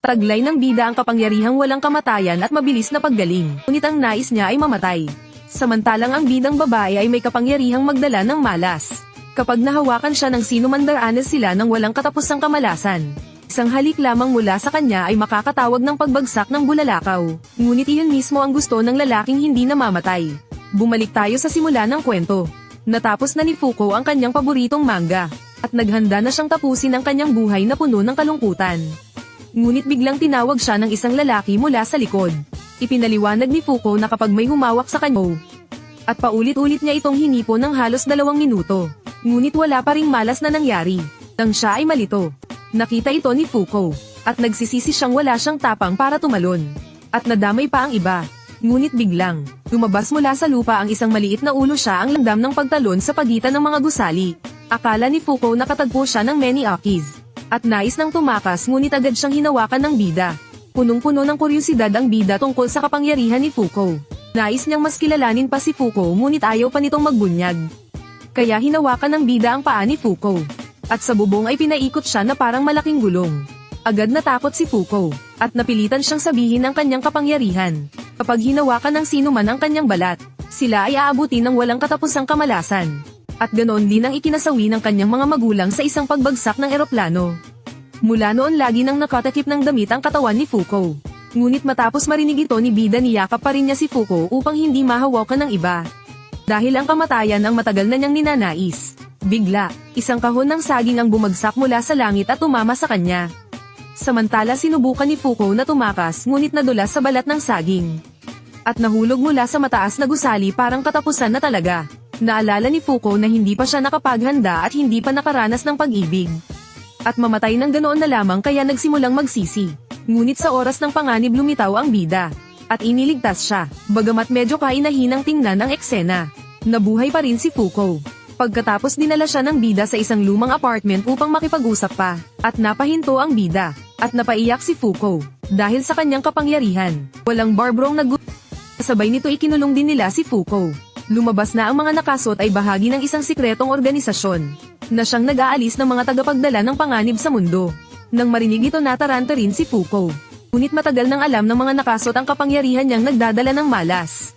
Taglay ng bida ang kapangyarihang walang kamatayan at mabilis na paggaling, ngunit ang nais niya ay mamatay. Samantalang ang bidang babae ay may kapangyarihang magdala ng malas. Kapag nahawakan siya ng sino man, daraanan sila ng walang katapusang kamalasan. Isang halik lamang mula sa kanya ay makakatawag ng pagbagsak ng bulalakaw. Ngunit iyon mismo ang gusto ng lalaking hindi namamatay. Bumalik tayo sa simula ng kwento. Natapos na ni Fuko ang kanyang paboritong manga, at naghanda na siyang tapusin ang kanyang buhay na puno ng kalungkutan. Ngunit biglang tinawag siya ng isang lalaki mula sa likod. Ipinaliwanag ni Fuko na kapag may humawak sa kanya, at paulit-ulit niya itong hinipo ng halos 2 minuto. Ngunit wala pa ring malas na nangyari. Nang siya ay malito, nakita ito ni Fuko, at nagsisisi siyang wala siyang tapang para tumalon. At nadamay pa ang iba. Ngunit biglang, lumabas mula sa lupa ang isang maliit na ulo, siya ang landam ng pagtalon sa pagitan ng mga gusali. Akala ni Fuko nakatagpo siya ng many akis. At nais nang tumakas, ngunit agad siyang hinawakan ng bida. Punong-puno ng kuryosidad ang bida tungkol sa kapangyarihan ni Fuko. Nais niyang mas kilalanin pa si Fuko, ngunit ayaw pa nitong magbunyag. Kaya hinawakan ng bida ang paa ni Fuko. At sa bubong ay pinaikot siya na parang malaking gulong. Agad natakot si Fuko, at napilitan siyang sabihin ang kanyang kapangyarihan. Kapag hinawakan ng sino man ang kanyang balat, sila ay aabutin ng walang katapusang kamalasan. At ganoon din ang ikinasawi ng kanyang mga magulang sa isang pagbagsak ng eroplano. Mula noon lagi nang nakatakip ng damit ang katawan ni Fuko. Ngunit matapos marinig ito ni bida, niyakap pa rin niya si Fuko upang hindi mahawakan ng iba. Dahil ang kamatayan ang matagal na niyang ninanais. Bigla, isang kahon ng saging ang bumagsak mula sa langit at tumama sa kanya. Samantala sinubukan ni Fuko na tumakas, ngunit nadulas sa balat ng saging. At nahulog mula sa mataas na gusali, parang katapusan na talaga. Naalala ni Fuko na hindi pa siya nakapaghanda at hindi pa nakaranas ng pag-ibig. At mamatay ng ganoon na lamang, kaya nagsimulang magsisi. Ngunit sa oras ng panganib lumitaw ang bida. At iniligtas siya, bagamat medyo kainahinang tingnan ang eksena. Nabuhay pa rin si Fuko. Pagkatapos dinala siya ng bida sa isang lumang apartment upang makipag-usap pa. At napahinto ang bida. At napaiyak si Fuko. Dahil sa kanyang kapangyarihan. Walang barbrong sabay nito ikinulong din nila si Fuko. Lumabas na ang mga nakasot ay bahagi ng isang sikretong organisasyon na siyang nag-aalis ng mga tagapagdala ng panganib sa mundo. Nang marinig ito, nataranta rin si Fuko. Ngunit matagal nang alam ng mga nakasot ang kapangyarihan niyang nagdadala ng malas.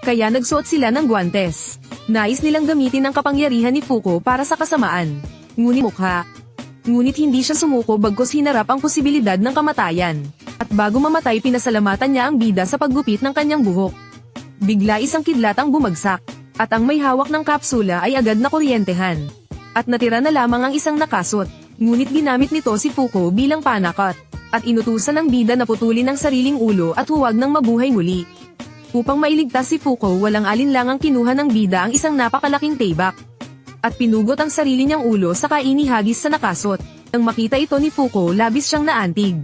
Kaya nagsuot sila ng guwantes. Nais nilang gamitin ang kapangyarihan ni Fuko para sa kasamaan. Ngunit hindi siya sumuko, bagkus hinarap ang posibilidad ng kamatayan. At bago mamatay, pinasalamatan niya ang bida sa paggupit ng kanyang buhok. Bigla isang kidlat ang bumagsak, at ang may hawak ng kapsula ay agad na kuryentehan. At natira na lamang ang isang nakasot, ngunit ginamit nito si Fuko bilang panakot, at inutusan ng bida na putulin ang sariling ulo at huwag nang mabuhay muli. Upang mailigtas si Fuko, walang alinlangang kinuha ng bida ang isang napakalaking taybak, at pinugot ang sarili niyang ulo saka inihagis sa nakasot. Nang makita ito ni Fuko, labis siyang naantig.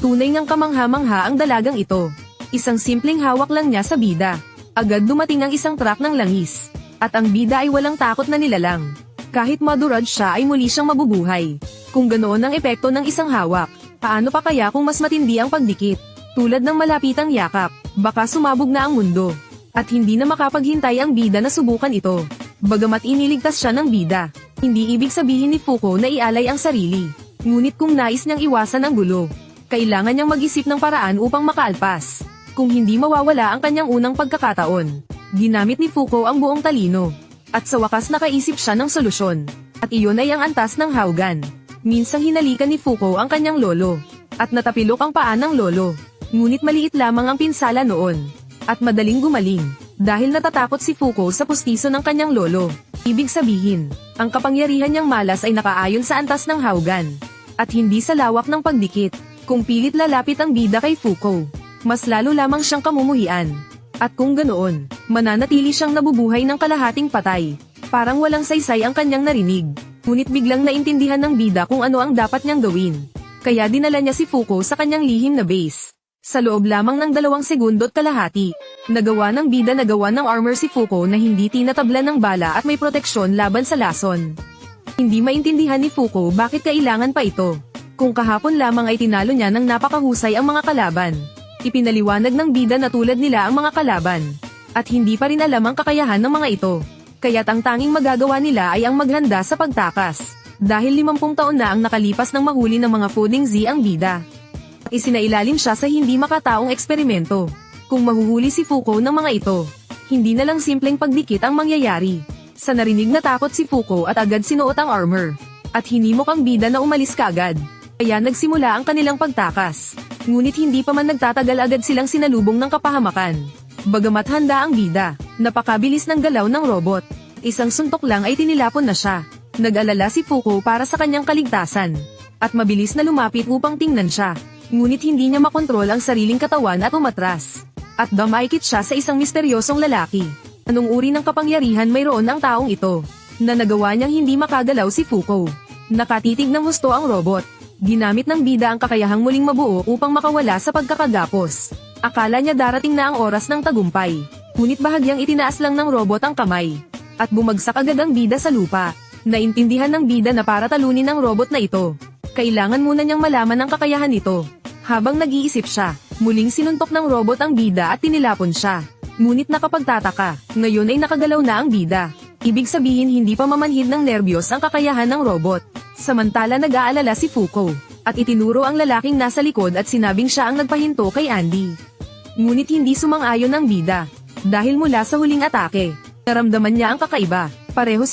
Tunay ngang kamangha-mangha ang dalagang ito. Isang simpleng hawak lang niya sa bida. Agad dumating ang isang truck ng langis. At ang bida ay walang takot na nilalang. Kahit madurad siya ay muli siyang mabubuhay. Kung ganoon ang epekto ng isang hawak, paano pa kaya kung mas matindi ang pagdikit? Tulad ng malapitang yakap, baka sumabog na ang mundo. At hindi na makapaghintay ang bida na subukan ito. Bagamat iniligtas siya ng bida, hindi ibig sabihin ni Fuko na ialay ang sarili. Ngunit kung nais niyang iwasan ang gulo, kailangan niyang mag-isip ng paraan upang makaalpas. Kung hindi mawawala ang kanyang unang pagkakataon, ginamit ni Fuko ang buong talino. At sa wakas nakaisip siya ng solusyon. At iyon ay ang antas ng hawgan. Minsang hinalikan ni Fuko ang kanyang lolo. At natapilok ang paa ng lolo. Ngunit maliit lamang ang pinsala noon. At madaling gumaling. Dahil natatakot si Fuko sa pustiso ng kanyang lolo. Ibig sabihin, ang kapangyarihan niyang malas ay nakaayon sa antas ng hawgan. At hindi sa lawak ng pagdikit. Kung pilit lalapit ang bida kay Fuko, mas lalo lamang siyang kamumuhian. At kung ganoon, mananatili siyang nabubuhay ng kalahating patay. Parang walang saysay ang kanyang narinig. Ngunit biglang naintindihan ng bida kung ano ang dapat niyang gawin. Kaya dinala niya si Fuko sa kanyang lihim na base. Sa loob lamang ng 2 segundo't kalahati, nagawa ng bida ng armor si Fuko na hindi tinatablan ng bala at may proteksyon laban sa lason. Hindi maintindihan ni Fuko bakit kailangan pa ito. Kung kahapon lamang ay tinalo niya ng napakahusay ang mga kalaban. Ipinaliwanag ng bida na tulad nila ang mga kalaban. At hindi pa rin alam ang kakayahan ng mga ito. Kaya't ang tanging magagawa nila ay ang maghanda sa pagtakas. Dahil 50 taon na ang nakalipas nang mahuli ng mga Fooding Z ang bida. Isinailalim siya sa hindi makataong eksperimento. Kung mahuhuli si Fuko ng mga ito, hindi na lang simpleng pagdikit ang mangyayari. Sa narinig na takot si Fuko at agad sinuot ang armor. At hinimok ang bida na umalis kaagad. Kaya nagsimula ang kanilang pagtakas. Ngunit hindi pa man nagtatagal agad silang sinalubong ng kapahamakan. Bagamat handa ang bida, napakabilis ng galaw ng robot. Isang suntok lang ay tinilapon na siya. Nag-alala si Fuko para sa kanyang kaligtasan. At mabilis na lumapit upang tingnan siya. Ngunit hindi niya makontrol ang sariling katawan at umatras. At dumaikit siya sa isang misteryosong lalaki. Anong uri ng kapangyarihan mayroon ang taong ito? Na nagawa niyang hindi makagalaw si Fuko. Nakatitig ng husto ang robot. Ginamit ng bida ang kakayahang muling mabuo upang makawala sa pagkakagapos. Akala niya darating na ang oras ng tagumpay. Ngunit bahagyang itinaas lang ng robot ang kamay. At bumagsak agad ang bida sa lupa. Naintindihan ng bida na para talunin ang robot na ito, kailangan muna niyang malaman ang kakayahan nito. Habang nag-iisip siya, muling sinuntok ng robot ang bida at tinilapon siya. Ngunit nakapagtataka, ngayon ay nakagalaw na ang bida. Ibig sabihin hindi pa mamanhid ng nerbiyos ang kakayahan ng robot. Samantala nag-aalala si Fuko, at itinuro ang lalaking nasa likod at sinabing siya ang nagpahinto kay Andy. Ngunit hindi sumang-ayon ang bida. Dahil mula sa huling atake, naramdaman niya ang kakaiba. Pareho